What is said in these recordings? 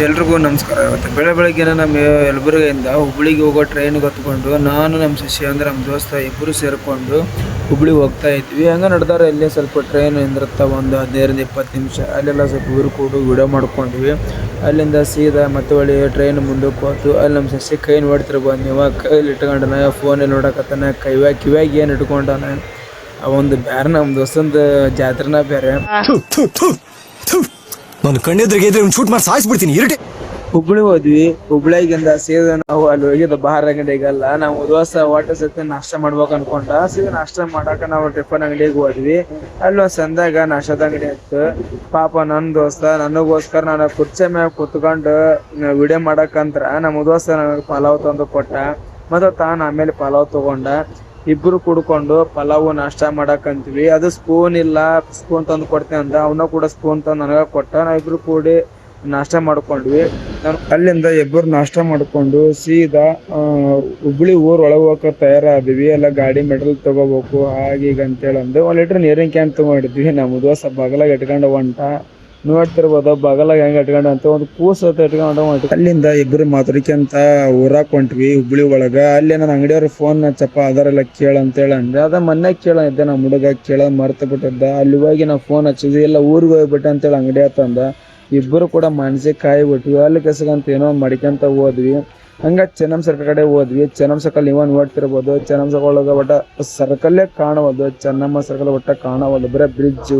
ಎಲ್ರಿಗೂ ನಮಸ್ಕಾರ. ಇವತ್ತು ಬೆಳಗ್ಗೆ ನಮ್ಮ ಯಲಬುರ್ಗಿಯಿಂದ ಹುಬ್ಳಿಗೆ ಹೋಗೋ ಟ್ರೈನ್ ಹೊತ್ಕೊಂಡು ನಾನು ನಮ್ಮ ಶಿಷ್ಯ ಅಂದ್ರೆ ನಮ್ಮ ದೋಸ್ತ ಇಬ್ಬರು ಸೇರಿಕೊಂಡು ಹುಬ್ಳಿಗೆ ಹೋಗ್ತಾ ಇದ್ವಿ. ಹಂಗೆ ನಡೆದಾರೆ ಇಲ್ಲಿ ಸ್ವಲ್ಪ ಟ್ರೈನ್ ನಿಂದಿರ್ತಾವ ಒಂದು 15-20 ನಿಮಿಷ. ಅಲ್ಲೆಲ್ಲ ಸ್ವಲ್ಪ ಊರು ಕೂಡು ವಿಡಿಯೋ ಮಾಡ್ಕೊಂಡ್ವಿ. ಅಲ್ಲಿಂದ ಸೀದಾ ಮತ್ತೆ ಒಳ್ಳೆ ಟ್ರೈನ್ ಮುಂದಕ್ಕೆ ಹೋತು. ಅಲ್ಲಿ ನಮ್ಮ ಶಿಷ್ಯ ಕೈ ನೋಡ್ತಿರ್ಬೋದು ನೀವು, ಕೈಲಿ ಇಟ್ಕೊಂಡನ ಫೋನಲ್ಲಿ ನೋಡಕತ್ತಾನ, ಕಿವ್ಯಾಗ ಏನು ಇಟ್ಕೊಂಡಾನ. ಒಂದು ಬೇರೆ ನಮ್ಮ ದೋಸ್ತಂದು ಜಾತ್ರೆನ ಬೇರೆ. ನಾನು ಕಣ್ಣೆದ್ರಿಗೆ ಶೂಟ್ ಮಾಡಿ ಸಾಯಿಸ್ಬಿಡ್ತೀನಿ ಇರಟೆ. ಹುಬ್ಳಿ ಹೋದ್ವಿ. ಹುಬ್ಳಿಗಿಂದ ಸೀದಾ ನಾವು ಅಲ್ಲಿ ಹೋಗಿದ್ದು ಬಾರ್ ಅಂಗಡಿಗೆಲ್ಲ. ನಾವು ದೋಸ್ತ ವಾಟರ್ ಸತಿ ನಾಷ್ಟ ಮಾಡ್ಬೇಕು ಅನ್ಕೊಂಡ. ಸೀದಾ ನಾಷ್ಟ ಮಾಡಾಕ ನಾವು ಟಿಫನ್ ಅಂಗಡಿಗೆ ಹೋದ್ವಿ. ಅಲ್ಲಿ ಒಂದ್ ಸಂದಾಗ ನಾಷ್ಟದ ಅಂಗಡಿ ಇತ್ತು. ಪಾಪ ನನ್ನ ದೋಸ್ತ ನನಗೋಸ್ಕರ ನಾನು ಕುರ್ಚಿ ಮ್ಯಾಗ ಕುತ್ಕೊಂಡು ವಿಡಿಯೋ ಮಾಡಕಂತ್ರ ನಮ್ಮ ದೋಸ್ತ ನನಗೆ ಪಲಾವ್ ತಂದು ಕೊಟ್ಟ. ಮತ್ತು ತಾನು ಆಮೇಲೆ ಪಲಾವ್ ತಗೊಂಡ. ಇಬ್ರು ಕುಡ್ಕೊಂಡು ಪಲಾವು ನಾಷ್ಟ ಮಾಡಕಂತೀವಿ. ಅದು ಸ್ಪೂನ್ ಇಲ್ಲ, ಸ್ಪೂನ್ ತಂದು ಕೊಡ್ತೇನೆ ಅಂದ. ಅವನ ಕೂಡ ಸ್ಪೂನ್ ತಂದು ನನಗ ಕೊಟ್ಟ. ನಾವಿಬ್ರು ಕೂಡಿ ನಾಷ್ಟ ಮಾಡ್ಕೊಂಡ್ವಿ. ಅಲ್ಲಿಂದ ಇಬ್ಬರು ನಾಷ್ಟ ಮಾಡ್ಕೊಂಡು ಸೀದಾ ಹುಬ್ಳಿ ಊರ್ ಒಳಗೆ ಹೋಗಕ್ಕೆ ತಯಾರಾದ್ವಿ. ಎಲ್ಲ ಗಾಡಿ ಮೆಟಲ್ ತಗೋಬೇಕು ಹಾಗೆ ಈಗ ಅಂತೇಳಿ ಅಂದು 1 ಲೀಟರ್ ನೀರಿನ ಕ್ಯಾನ್ ತಗೊಂಡಿದ್ವಿ. ನಮ್ಮ ದೋಸ್ತ ಬಗಲಾಗ ಇಟ್ಕೊಂಡು ಹೊಂಟ. ನೋಡ್ತಿರ್ಬೋದು ಬಗಲಾಗ ಹೆಂಗ್ ಇಟ್ಕೊಂಡು ಅಂತ ಒಂದು ಕೂಸ ಇಟ್ಕೊಂಡು ಹೊಂಟ. ಅಲ್ಲಿಂದ ಇಬ್ರು ಮಾತಾಡ್ಕೊಂತ ಊರಾಕ್ ಹೊಂಟ್ವಿ ಹುಬ್ಳಿ ಒಳಗ. ಅಲ್ಲಿ ನನ್ನ ಅಂಗಡಿಯವ್ರ ಫೋನ್ ಚಪ್ಪ ಅದರೆಲ್ಲ ಕೇಳಂತೇಳಿ ಅಂದೆ. ಅದ ಮೊನ್ನೆ ಕೇಳಿದ್ದೆ ನಮ್ಮ ಹುಡುಗ ಕೇಳೋದ್ ಮರ್ತು ಬಿಟ್ಟಿದ್ದ. ಅಲ್ಲಿ ಹೋಗಿ ನಾವು ಫೋನ್ ಹಚ್ಚಿದ್ವಿ. ಎಲ್ಲ ಊರಿಗೆ ಹೋಗ್ಬಿಟ್ಟೆ ಅಂತೇಳಿ ಅಂಗಡಿ ಆತಂದ. ಇಬ್ಬರು ಕೂಡ ಮನ್ಸಿಗೆ ಕಾಯಿ ಬಿಟ್ವಿ. ಅಲ್ಲಿ ಕೆಸಗಂತ ಏನೋ ಮಾಡ್ಕೊಂತ ಹೋದ್ವಿ. ಹಂಗ ಚೆನ್ನಮ್ ಸರ್ಕಲ್ ಕಡೆ ಹೋದ್ವಿ. ಚೆನ್ನಮ್ ಸರ್ಕಲ್ ನೀವ ನೋಡ್ತಿರ್ಬೋದು. ಚೆನ್ನಮ್ ಸರ್ಕಲ್ ಒಳಗ ಒಟ್ಟ ಸರ್ಕಲ್ಲೇ ಕಾಣವಲ್ದು. ಚೆನ್ನಮ್ಮ ಸರ್ಕಲ್ ಒಟ್ಟ ಕಾಣವಲ್ದು, ಬರೇ ಬ್ರಿಡ್ಜ್.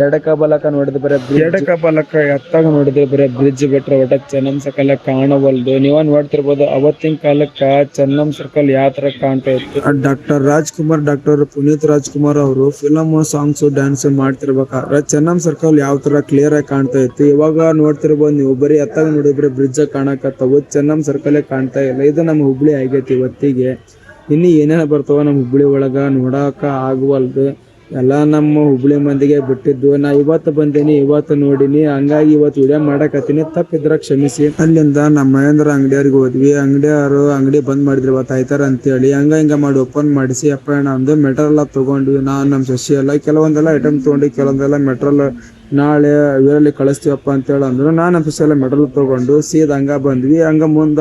ಎಡಕ ಬಲಕ ನೋಡಿದ್ರೆ ಬರೇ ಎಡಕ ಬಲಕ ಎತ್ತಾಗ ನೋಡಿದ್ರೆ ಬರೇ ಬ್ರಿಡ್ಜ್ ಬಿಟ್ರೆ ಒಟ್ಟ ಚೆನ್ನಮ್ ಸರ್ಕಲ್ ಕಾಣವಲ್ದು. ನೀವ ನೋಡ್ತಿರ್ಬೋದು ಅವತ್ತಿನ ಕಾಲಕ್ಕ ಚೆನ್ನಮ್ ಸರ್ಕಲ್ ಯಾವ ತರ ಕಾಣ್ತಾ ಇತ್ತು. ಡಾಕ್ಟರ್ ರಾಜ್ಕುಮಾರ್, ಡಾಕ್ಟರ್ ಪುನೀತ್ ರಾಜ್ಕುಮಾರ್ ಅವರು ಫಿಲಮ್ ಸಾಂಗ್ಸ್ ಡ್ಯಾನ್ಸ್ ಮಾಡ್ತಿರ್ಬೇಕಾದ್ರೆ ಚೆನ್ನಮ್ ಸರ್ಕಲ್ ಯಾವ ತರ ಕ್ಲಿಯರ್ ಆಗಿ ಕಾಣ್ತಾ ಇತ್ತು. ಇವಾಗ ನೋಡ್ತಿರ್ಬೋದು ನೀವು ಬರೀ ಎತ್ತಾಗ ನೋಡಿದ್ರೆ ಬ್ರಿಡ್ಜ್ ಕಾಣಕತ್ತಾವು, ಚೆನ್ನಮ್ ಸರ್ಕಲ್ ಕಾಣ್ತಾ ಇಲ್ಲ. ಇದು ನಮ್ಮ ಹುಬ್ಳಿ ಆಗೈತಿ ಇವತ್ತಿಗೆ. ಇನ್ನು ಏನೇನ ಬರ್ತಾವ ನಮ್ಮ ಹುಬ್ಳಿ ಒಳಗ ನೋಡಕ ಆಗವಲ್ದು. ಎಲ್ಲ ನಮ್ಮ ಹುಬ್ಳಿ ಮಂದಿಗೆ ಬಿಟ್ಟಿದ್ದು. ನಾ ಇವತ್ತು ಬಂದೇನಿ, ಇವತ್ತು ನೋಡಿನಿ, ಹಂಗಾಗಿ ಇವತ್ತು ವಿಡಿಯೋ ಮಾಡಕತ್ತೀನಿ. ತಪ್ಪಿದ್ರ ಕ್ಷಮಿಸಿ. ಅಲ್ಲಿಂದ ನಮ್ಮ ಮಹೇಂದ್ರ ಅಂಗಡಿಯವ್ರಿಗೆ ಹೋದ್ವಿ. ಅಂಗಡಿಯವರು ಅಂಗಡಿ ಬಂದ್ ಮಾಡಿದ್ರು ಇವತ್ತು ಆಯ್ತಾರ ಅಂತೇಳಿ ಹಿಂಗ ಮಾಡಿ ಓಪನ್ ಮಾಡಿಸಿ ಅಪ್ಪ ಒಂದು ಮೆಟಲ್ ಎಲ್ಲ ತಗೊಂಡ್ವಿ. ನಾನು ನಮ್ಮ ಶಶಿ ಎಲ್ಲ ಕೆಲವೊಂದೆಲ್ಲ ಐಟಮ್ ತಗೊಂಡು ಕೆಲವೊಂದೆಲ್ಲ ಮೆಟ್ರಲ್ ನಾಳೆ ಇವರಲ್ಲಿ ಕಳಿಸ್ತೀವಪ್ಪ ಅಂತೇಳಿ ಅಂದ್ರು. ನಾನು ನಮ್ಮ ಶಶಿ ಎಲ್ಲ ಮೆಟಲ್ ತಗೊಂಡು ಸೀದಾ ಹಂಗ ಬಂದ್ವಿ. ಹಂಗ ಮುಂದ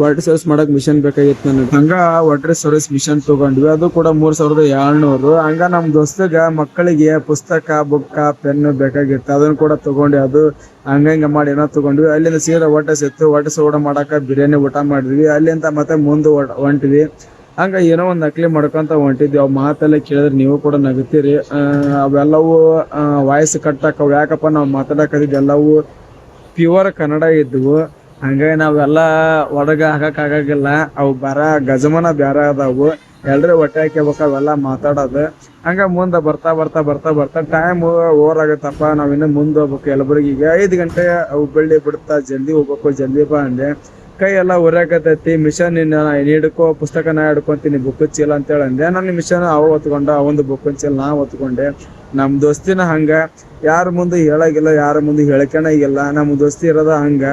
ವಾಟರ್ ಸರ್ವಿಸ್ ಮಾಡಕ್ ಮಿಷನ್ ಬೇಕಾಗಿತ್ತು ನನಗೆ. ಹಂಗ ವಾಟರ್ ಸರ್ವಿಸ್ ಮಿಷನ್ ತಗೊಂಡ್ವಿ. ಅದು ಕೂಡ 3700. ಹಂಗ ನಮ್ ದೋಸ್ತಗ ಮಕ್ಕಳಿಗೆ ಪುಸ್ತಕ, ಬುಕ್ಕ, ಪೆನ್ ಬೇಕಾಗಿತ್ತು. ಅದನ್ನ ಕೂಡ ತಗೊಂಡ್ವಿ. ಅದು ಹಂಗ ಮಾಡಿ ಏನೋ ತಗೊಂಡ್ವಿ. ಅಲ್ಲಿಂದ ಸೀದಾ ವಾಟರ್ಸ್ ಇತ್ತು. ವಾಟರ್ಸ್ ಊಟ ಮಾಡಾಕ ಬಿರಿಯಾನಿ ಊಟ ಮಾಡಿದ್ವಿ. ಅಲ್ಲಿಂದ ಮತ್ತೆ ಮುಂದೆ ಹೊಂಟ್ವಿ. ಹಂಗ ಏನೋ ಒಂದ್ ನಕಲಿ ಮಾಡ್ಕೊಂತ ಹೊಂಟಿದ್ವಿ. ಅವ್ ಮಾತೆಲ್ಲ ಕೇಳಿದ್ರೆ ನೀವು ಕೂಡ ನಗತೀರಿ. ಅವೆಲ್ಲವೂ ವಾಯ್ಸ್ ಕಟ್ಟಾಕವ್. ಯಾಕಪ್ಪ ನಾವು ಮಾತಾಡಕತ್ತಿದ್ ಎಲ್ಲವೂ ಪ್ಯೂರ್ ಕನ್ನಡ ಇದ್ವು. ಹಂಗಾಗಿ ನಾವೆಲ್ಲ ಹೊರಗ ಹಾಕಕ್ ಆಗಾಗಿಲ್ಲ. ಅವು ಗಜಮನ ಬ್ಯಾರ ಅದಾವು. ಎಲ್ರೂ ಹೊಟ್ಟೆ ಹಾಕ್ಯಬೇಕು ಅವೆಲ್ಲ ಮಾತಾಡೋದು. ಹಂಗ ಮುಂದೆ ಬರ್ತಾ ಟೈಮ್ ಓವರ್ ಆಗತ್ತಪ್ಪ. ನಾವ್ ಇನ್ನು ಮುಂದೆ ಹೋಗ್ಬೇಕು ಯಲಬುರ್ಗಿಗೆ. 5 ಗಂಟೆ ಹುಬ್ಬಳ್ಳಿ ಬಿಡ್ತಾ, ಜಲ್ದಿ ಹೋಗ್ಬೇಕು, ಜಲ್ದಿ ಬಾ ಅಂದೆ. ಕೈ ಎಲ್ಲ ಉರಾಕತೈತಿ. ಮಿಷನ್ ಹಿಡ್ಕೋ, ಪುಸ್ತಕ ನಾ ಹಿಡ್ಕೊಂತೀನಿ, ಬುಕ್ ಚೀಲ ಅಂತೇಳಿ ಅಂದೆ. ನನ್ನ ಮಿಷನ್ ಅವ ಹೊತ್ಕೊಂಡ, ಅವಂದು ಬುಕ್ ಚೀಲ ನಾ ಹೊತ್ಕೊಂಡೆ. ನಮ್ ದೋಸ್ತಿನ ಹಂಗ ಯಾರ ಮುಂದೆ ಹೇಳಾಗಿಲ್ಲ, ಯಾರ ಮುಂದೆ ಹೇಳ್ಕೊಳಗಿಲ್ಲ. ನಮ್ ದೋಸ್ತಿ ಇರೋದ ಹಂಗ.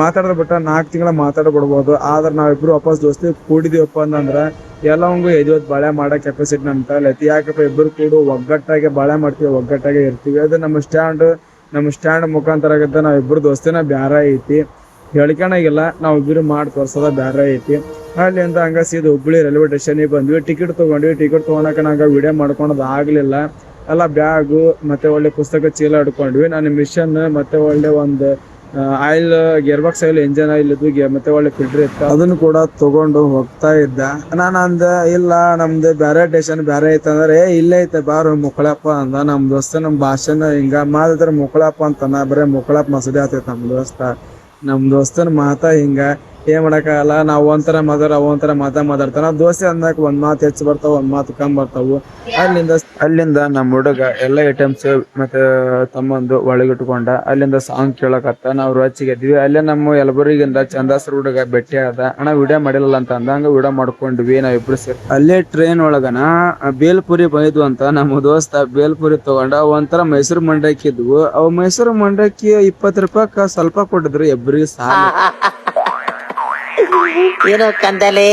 ಮಾತಾಡೋದ್ ಬಿಟ್ಟ 4 ತಿಂಗಳ ಮಾತಾಡ್ಬಿಡ್ಬೋದು. ಆದ್ರೆ ನಾವಿಬ್ರು ವಾಪಸ್ ದೋಸ್ತಿ ಕೂಡಿದೀವಪ್ಪ ಅಂತಂದ್ರ ಎಲ್ಲವಂಗು ಎದಿವತ್ ಬಾಳೆ ಮಾಡೋ ಕೆಪಾಸಿಟಿ ನಮ್ ತಲೆ ಐತಿ. ಯಾಕಪ್ಪ ಇಬ್ಬರು ಕೂಡ ಒಗ್ಗಟ್ಟಾಗಿ ಬಾಳೆ ಮಾಡ್ತೀವಿ, ಒಗ್ಗಟ್ಟಾಗಿ ಇರ್ತೀವಿ. ಅದು ನಮ್ಮ ಸ್ಟ್ಯಾಂಡ್ ಮುಖಾಂತರ ಆಗಿದ್ದ. ನಾವಿಬ್ರು ದೋಸ್ತಿನ ಬ್ಯಾರ ಐತಿ, ಹೇಳ್ಕೊಳಗಿಲ್ಲ. ನಾವಿಬ್ರು ಮಾಡಿ ತೋರ್ಸೋದ ಬ್ಯಾರ ಐತಿ. ಅಲ್ಲಿಂದ ಹಂಗ ಸೀದಾ ಹುಬ್ಳಿ ರೈಲ್ವೆ ಸ್ಟೇಷನ್ಗೆ ಬಂದ್ವಿ. ಟಿಕೆಟ್ ತಗೊಂಡ್ವಿ. ಟಿಕೆಟ್ ತಗೊಳಕ ನಂಗೆ ವಿಡಿಯೋ ಮಾಡ್ಕೊಳೋದು ಆಗ್ಲಿಲ್ಲ. ಎಲ್ಲ ಬ್ಯಾಗು ಮತ್ತೆ ಒಳ್ಳೆ ಪುಸ್ತಕ ಚೀಲ ಹಿಡ್ಕೊಂಡ್ವಿ. ನಾನು ಮಿಷನ್ ಮತ್ತೆ ಒಳ್ಳೆ ಒಂದು oil, gear box oil, engine oil ಇದ್ವು, ಮತ್ತೆ ಒಳ್ಳೆ ಫಿಲ್ಟರ್ ಇತ್ತು. ಅದನ್ನು ಕೂಡ ತಗೊಂಡು ಹೋಗ್ತಾ ಇದ್ದ. ನಾನು ಅಂದೆ ಇಲ್ಲ ನಮ್ದು ಬ್ಯಾರೆ ಸ್ಟೇಷನ್ ಬ್ಯಾರೆ ಐತಂದ್ರೆ ಇಲ್ಲೇ ಐತೆ ಬಾರು ಮುಕ್ಕಳಪ್ಪ ಅಂದ. ನಮ್ ದೋಸ್ತ ನಮ್ ಭಾಷೆನ ಹಿಂಗ ಮಾತಾಡ್ರೆ ಮುಕ್ಕಳಪ್ಪ ಅಂತಾನ. ಬರೇ ಮುಕ್ಕಳಪ್ಪ ಮಸಡಿ ಆತೈತಿ ನಮ್ ದೋಸ್ತನ ಮಾತಾ ಹಿಂಗ. ಏನ್ ಮಾಡಕ್ಕಾಗಲ್ಲ. ನಾವು ಒಂಥರ ಒಂಥರ ಮಾತಾಡ್ತಾನ. ದೋಸ್ತಿ ಅಂದಾಗ ಒಂದ್ ಮಾತು ಹೆಚ್ಚು ಬರ್ತಾವ, ಒಂದ್ ಮಾತು ಕಮ್ಮಿ ಬರ್ತಾವು. ಅಲ್ಲಿಂದ ನಮ್ಮ ಹುಡುಗ ಎಲ್ಲ ಐಟಮ್ಸ್ ಮತ್ತೆ ತಮ್ಮಂದು ಒಳಗಿಟ್ಕೊಂಡ. ಅಲ್ಲಿಂದ ಸಾಂಗ್ ಕೇಳಕತ್ತ. ನಾವು ರೊಚ್ಚಿಗೆದ್ವಿ. ಅಲ್ಲೇ ನಮ್ಮ ಯಲಬುರ್ಗಿಯಿಂದ ಚಂದಾಸರ್ ಹುಡುಗ ಭೇಟಿ ಆದ. ಅಣ್ಣ ವಿಡಿಯೋ ಮಾಡಿಲ್ಲ ಅಂತ ಅಂದ. ಹಂಗ ವಿಡಿಯೋ ಮಾಡ್ಕೊಂಡ್ವಿ ನಾವಿಬ್ರು ಸೇರಿ. ಅಲ್ಲೇ ಟ್ರೈನ್ ಒಳಗನ ಬೇಲ್ಪುರಿ ಬಂದಿದ್ವು ಅಂತ ನಮ್ಮ ದೋಸ್ತ ಬೇಲ್ಪುರಿ ತಗೊಂಡ. ಒಂಥರ ಮೈಸೂರು ಮಂಡಕ್ಕಿ ಇದ್ವು. ಅವು ಮೈಸೂರು ಮಂಡಕ್ಕಿ 20 ರೂಪಾಯಿಕ ಸ್ವಲ್ಪ ಕೊಟ್ಟಿದ್ರು ಇಬ್ಬರಿಗೆ ಸಾಲ. ಏನೋ ಕಂದಲೆ,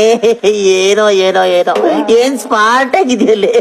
ಏನೋ ಏನೋ ಏನೋ ಏನ್ ಸ್ಮಾರ್ಟ್ ಆಗಿದೆಯಲ್ಲೇ.